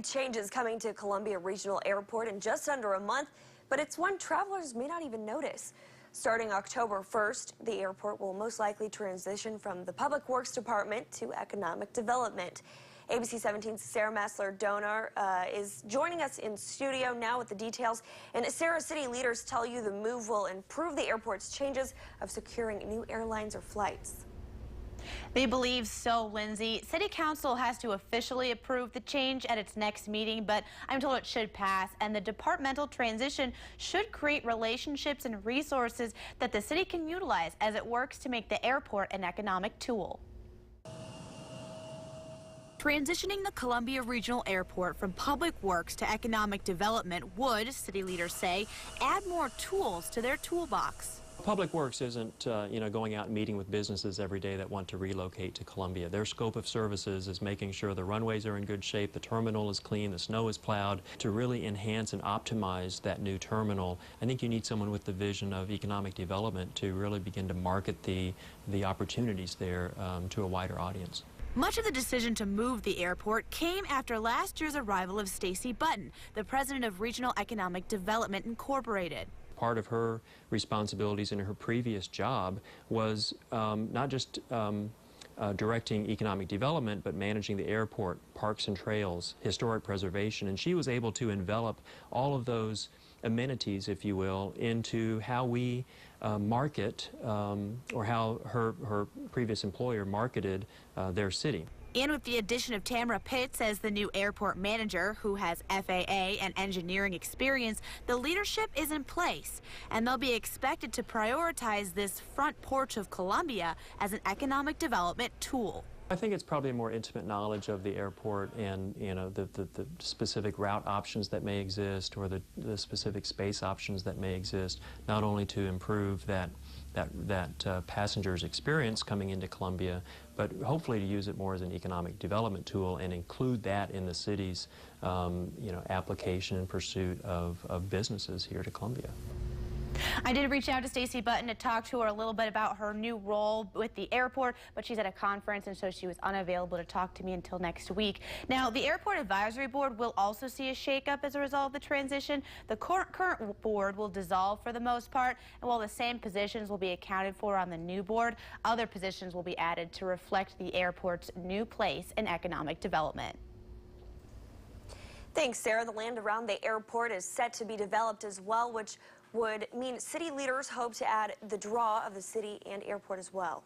Changes coming to Columbia Regional Airport in just under a month, but it's one travelers may not even notice. Starting October 1st, the airport will most likely transition from the Public Works Department to Economic Development. ABC 17's Sarah Massler-Donar is joining us in studio now with the details. And Sarah, city leaders tell you the move will improve the airport's changes of securing new airlines or flights. They believe so, Lindsay. City Council has to officially approve the change at its next meeting, but I'm told it should pass, and the departmental transition should create relationships and resources that the city can utilize as it works to make the airport an economic tool. Transitioning the Columbia Regional Airport from Public Works to Economic Development would, city leaders say, add more tools to their toolbox. Public Works isn't, going out and meeting with businesses every day that want to relocate to Columbia. Their scope of services is making sure the runways are in good shape, the terminal is clean, the snow is plowed. To really enhance and optimize that new terminal, I think you need someone with the vision of economic development to really begin to market the opportunities there to a wider audience. Much of the decision to move the airport came after last year's arrival of Stacey Button, the president of Regional Economic Development Incorporated. Part of her responsibilities in her previous job was not just directing economic development, but managing the airport, parks and trails, historic preservation, and she was able to envelop all of those amenities, if you will, into how we market or how her previous employer marketed their city. And with the addition of Tamara Pitts as the new airport manager, who has FAA and engineering experience, the leadership is in place, and they'll be expected to prioritize this front porch of Columbia as an economic development tool. I think it's probably a more intimate knowledge of the airport and the specific route options that may exist, or the specific space options that may exist, not only to improve that passenger's experience coming into Columbia, but hopefully to use it more as an economic development tool and include that in the city's application and pursuit of businesses here to Columbia. I did reach out to Stacey Button to talk to her a little bit about her new role with the airport, but she's at a conference, and so she was unavailable to talk to me until next week. Now, the Airport Advisory Board will also see a shakeup as a result of the transition. The current board will dissolve for the most part, and while the same positions will be accounted for on the new board, other positions will be added to reflect the airport's new place in economic development. Thanks, Sarah. The land around the airport is set to be developed as well, which would mean city leaders hope to add the draw of the city and airport as well.